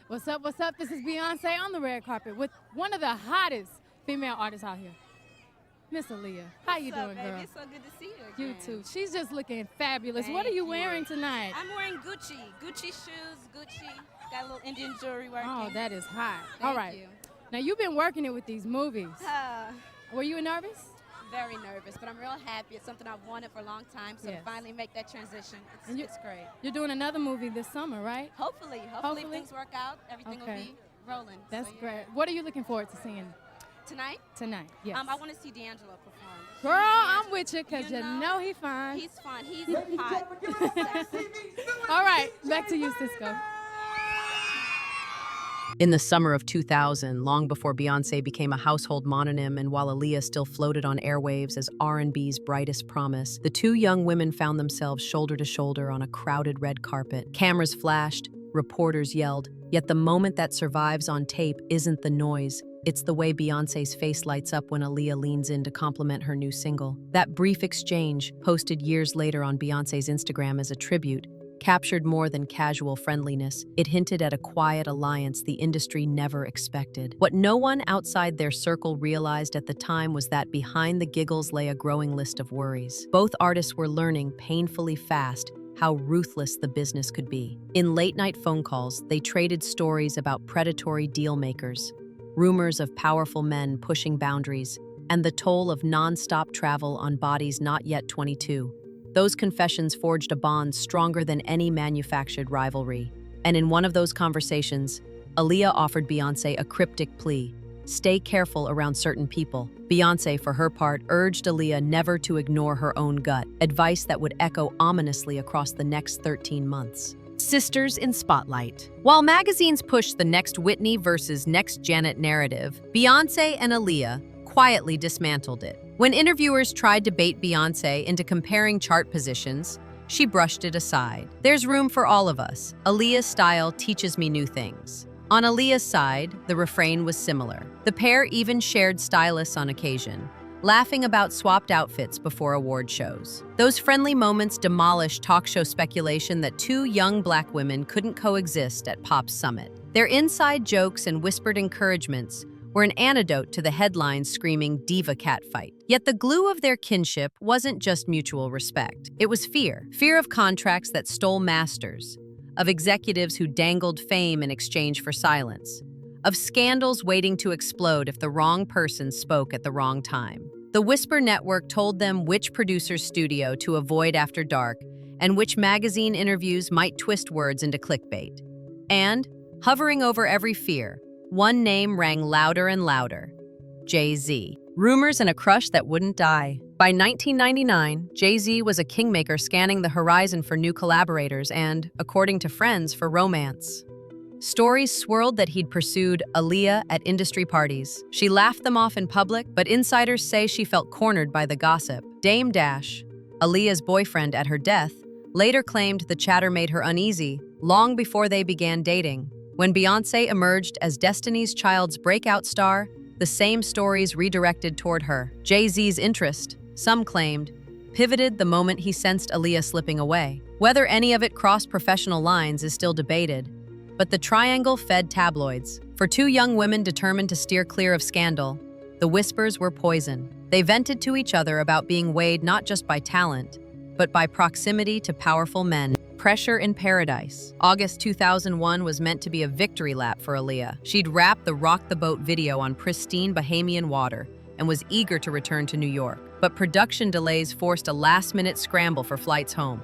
What's up? What's up? This is Beyoncé on the red carpet with one of the hottest female artists out here, Miss Aaliyah. How you doing, girl? It's so good to see you again. You too. She's just looking fabulous. What are Thank you you. wearing tonight? I'm wearing Gucci shoes, Gucci. Got a little Indian jewelry working. Oh, that is hot. Thank All right. you. Now you've been working it with these movies. Uh, Were you nervous? Very nervous, but I'm real happy. It's something I've wanted for a long time, so Yes. to finally make that transition, it's great. You're doing another movie this summer, right? Hopefully if things work out, everything will be rolling. That's So, yeah. great. What are you looking forward to seeing Tonight? tonight? Yes. I want to see D'Angelo perform. Girl, I'm with you because you know, know he fine. He's fun. He's hot. All right, back to you, Cisco. In the summer of 2000, long before Beyoncé became a household mononym and while Aaliyah still floated on airwaves as R&B's brightest promise, the two young women found themselves shoulder to shoulder on a crowded red carpet. Cameras flashed, reporters yelled, yet the moment that survives on tape isn't the noise. It's the way Beyoncé's face lights up when Aaliyah leans in to compliment her new single. That brief exchange, posted years later on Beyoncé's Instagram as a tribute, captured more than casual friendliness. It hinted at a quiet alliance the industry never expected. What no one outside their circle realized at the time was that behind the giggles lay a growing list of worries. Both artists were learning painfully fast how ruthless the business could be. In late-night phone calls, they traded stories about predatory deal-makers, rumors of powerful men pushing boundaries, and the toll of nonstop travel on bodies not yet 22. Those confessions forged a bond stronger than any manufactured rivalry. And in one of those conversations, Aaliyah offered Beyoncé a cryptic plea: stay careful around certain people. Beyoncé, for her part, urged Aaliyah never to ignore her own gut, advice that would echo ominously across the next 13 months. Sisters in Spotlight. While magazines pushed the next Whitney versus next Janet narrative, Beyoncé and Aaliyah quietly dismantled it. When interviewers tried to bait Beyoncé into comparing chart positions, she brushed it aside. There's room for all of us. Aaliyah's style teaches me new things. On Aaliyah's side, the refrain was similar. The pair even shared stylists on occasion, laughing about swapped outfits before award shows. Those friendly moments demolished talk show speculation that two young black women couldn't coexist at Pop's summit. Their inside jokes and whispered encouragements were an antidote to the headlines screaming diva catfight. Yet the glue of their kinship wasn't just mutual respect. It was fear. Fear of contracts that stole masters, of executives who dangled fame in exchange for silence, of scandals waiting to explode if the wrong person spoke at the wrong time. The Whisper Network told them which producer's studio to avoid after dark and which magazine interviews might twist words into clickbait. And, hovering over every fear, one name rang louder and louder: Jay-Z. Rumors and a crush that wouldn't die. By 1999, Jay-Z was a kingmaker scanning the horizon for new collaborators and, according to friends, for romance. Stories swirled that he'd pursued Aaliyah at industry parties. She laughed them off in public, but insiders say she felt cornered by the gossip. Dame Dash, Aaliyah's boyfriend at her death, later claimed the chatter made her uneasy, long before they began dating. When Beyoncé emerged as Destiny's Child's breakout star, the same stories redirected toward her. Jay-Z's interest, some claimed, pivoted the moment he sensed Aaliyah slipping away. Whether any of it crossed professional lines is still debated, but the triangle fed tabloids. For two young women determined to steer clear of scandal, the whispers were poison. They vented to each other about being weighed not just by talent, but by proximity to powerful men. Pressure in Paradise. August 2001 was meant to be a victory lap for Aaliyah. She'd wrapped the Rock the Boat video on pristine Bahamian water and was eager to return to New York. But production delays forced a last-minute scramble for flights home.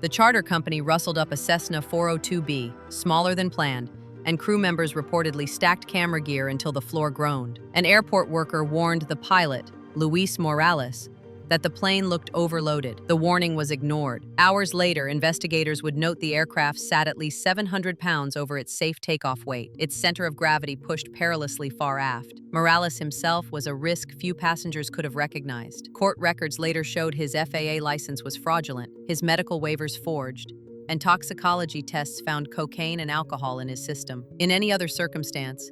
The charter company rustled up a Cessna 402B, smaller than planned, and crew members reportedly stacked camera gear until the floor groaned. An airport worker warned the pilot, Luis Morales, that the plane looked overloaded. The warning was ignored. Hours later, investigators would note the aircraft sat at least 700 pounds over its safe takeoff weight, its center of gravity pushed perilously far aft. Morales himself was a risk few passengers could have recognized. Court records later showed his FAA license was fraudulent, his medical waivers forged, and toxicology tests found cocaine and alcohol in his system. In any other circumstance,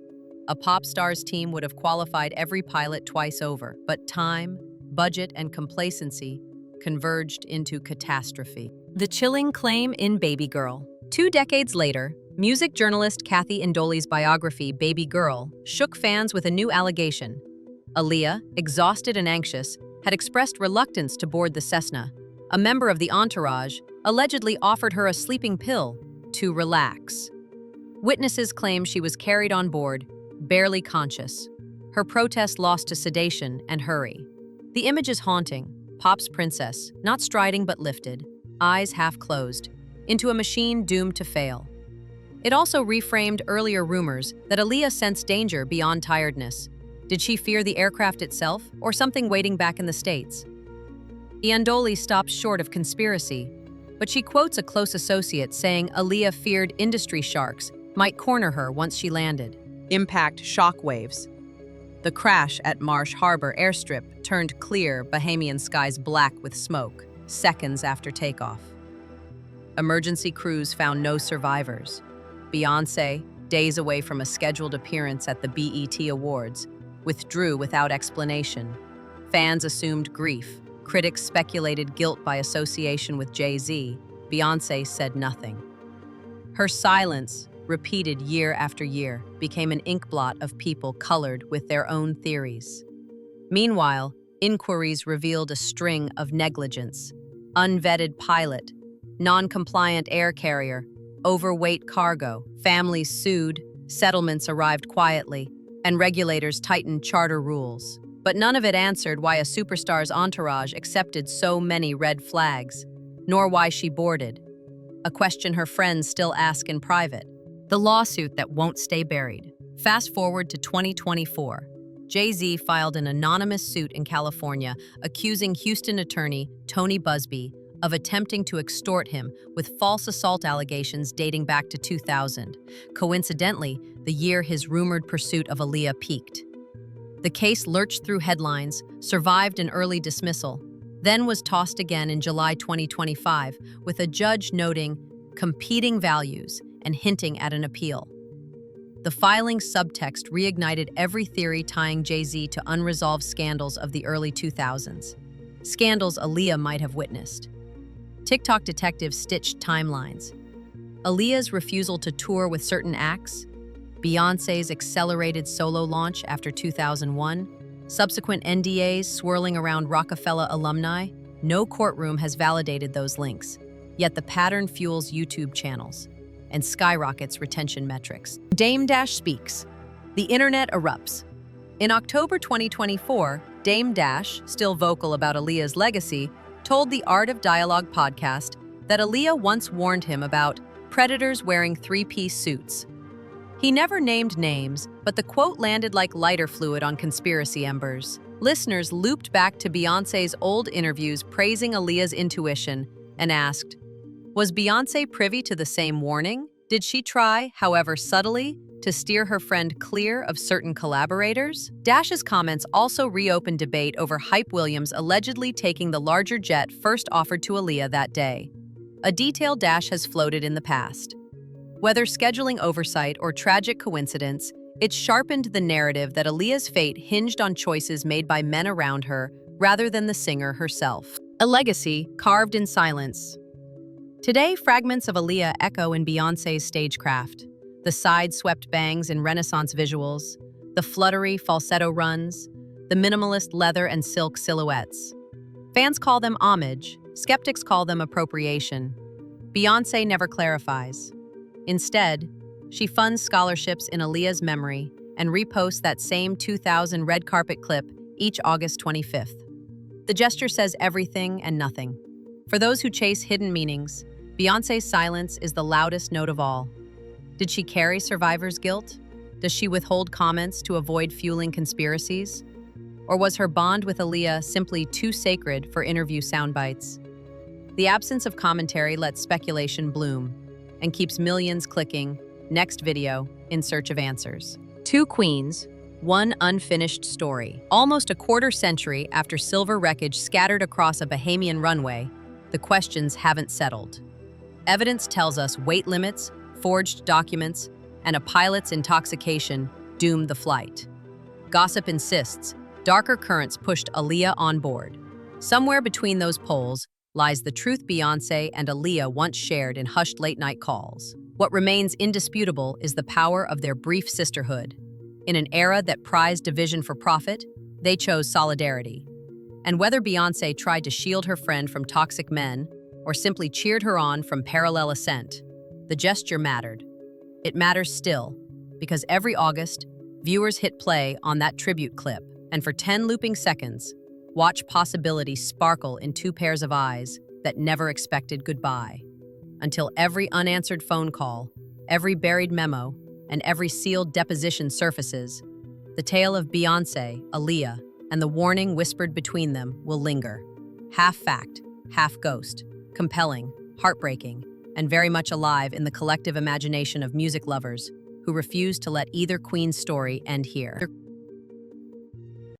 a pop star's team would have qualified every pilot twice over, but time, budget, and complacency converged into catastrophe. The chilling claim in Baby Girl. 2 decades later, Music journalist Kathy Indoli's biography, Baby Girl, shook fans with a new allegation. Aaliyah, exhausted and anxious, had expressed reluctance to board the Cessna. A member of the entourage allegedly offered her a sleeping pill to relax. Witnesses claim she was carried on board, barely conscious. Her protest lost to sedation and hurry. The image is haunting. Pop's princess, not striding but lifted, eyes half closed, into a machine doomed to fail. It also reframed earlier rumors that Aaliyah sensed danger beyond tiredness. Did she fear the aircraft itself, or something waiting back in the States? Iandoli stops short of conspiracy, but she quotes a close associate saying Aaliyah feared industry sharks might corner her once she landed. Impact shockwaves. The crash at Marsh Harbor airstrip turned clear Bahamian skies black with smoke, seconds after takeoff. Emergency crews found no survivors. Beyoncé, days away from a scheduled appearance at the BET Awards, withdrew without explanation. Fans assumed grief. Critics speculated guilt by association with Jay-Z. Beyoncé said nothing. Her silence, repeated year after year, became an inkblot of people colored with their own theories. Meanwhile, inquiries revealed a string of negligence: unvetted pilot, non-compliant air carrier, overweight cargo. Families sued, settlements arrived quietly, and regulators tightened charter rules. But none of it answered why a superstar's entourage accepted so many red flags, nor why she boarded. A question her friends still ask in private. The lawsuit that won't stay buried. Fast forward to 2024. Jay-Z filed an anonymous suit in California accusing Houston attorney Tony Busby of attempting to extort him with false assault allegations dating back to 2000, coincidentally, the year his rumored pursuit of Aaliyah peaked. The case lurched through headlines, survived an early dismissal, then was tossed again in July 2025, with a judge noting competing values and hinting at an appeal. The filing's subtext reignited every theory tying Jay-Z to unresolved scandals of the early 2000s. Scandals Aaliyah might have witnessed. TikTok detectives stitched timelines. Aaliyah's refusal to tour with certain acts, Beyoncé's accelerated solo launch after 2001, subsequent NDAs swirling around Rockefeller alumni. No courtroom has validated those links, yet the pattern fuels YouTube channels and skyrockets retention metrics. Dame Dash speaks. The internet erupts. In October 2024, Dame Dash, still vocal about Aaliyah's legacy, told the Art of Dialogue podcast that Aaliyah once warned him about predators wearing three-piece suits. He never named names, but the quote landed like lighter fluid on conspiracy embers. Listeners looped back to Beyoncé's old interviews praising Aaliyah's intuition and asked, was Beyoncé privy to the same warning? Did she try, however subtly, to steer her friend clear of certain collaborators? Dash's comments also reopened debate over Hype Williams allegedly taking the larger jet first offered to Aaliyah that day. A detail Dash has floated in the past. Whether scheduling oversight or tragic coincidence, it sharpened the narrative that Aaliyah's fate hinged on choices made by men around her rather than the singer herself. A legacy carved in silence. Today, fragments of Aaliyah echo in Beyoncé's stagecraft. The side-swept bangs in Renaissance visuals, the fluttery falsetto runs, the minimalist leather and silk silhouettes. Fans call them homage, skeptics call them appropriation. Beyoncé never clarifies. Instead, she funds scholarships in Aaliyah's memory and reposts that same 2000 red carpet clip each August 25th. The gesture says everything and nothing. For those who chase hidden meanings, Beyoncé's silence is the loudest note of all. Did she carry survivor's guilt? Does she withhold comments to avoid fueling conspiracies? Or was her bond with Aaliyah simply too sacred for interview soundbites? The absence of commentary lets speculation bloom and keeps millions clicking next video in search of answers. Two queens, one unfinished story. Almost a quarter century after silver wreckage scattered across a Bahamian runway, the questions haven't settled. Evidence tells us weight limits, forged documents, and a pilot's intoxication doomed the flight. Gossip insists darker currents pushed Aaliyah on board. Somewhere between those poles lies the truth Beyoncé and Aaliyah once shared in hushed late-night calls. What remains indisputable is the power of their brief sisterhood. In an era that prized division for profit, they chose solidarity. And whether Beyoncé tried to shield her friend from toxic men or simply cheered her on from parallel ascent, the gesture mattered. It matters still, because every August, viewers hit play on that tribute clip, and for 10 looping seconds, watch possibility sparkle in two pairs of eyes that never expected goodbye. Until every unanswered phone call, every buried memo, and every sealed deposition surfaces, the tale of Beyoncé, Aaliyah, and the warning whispered between them will linger. Half fact, half ghost, compelling, heartbreaking, and very much alive in the collective imagination of music lovers who refuse to let either queen's story end here.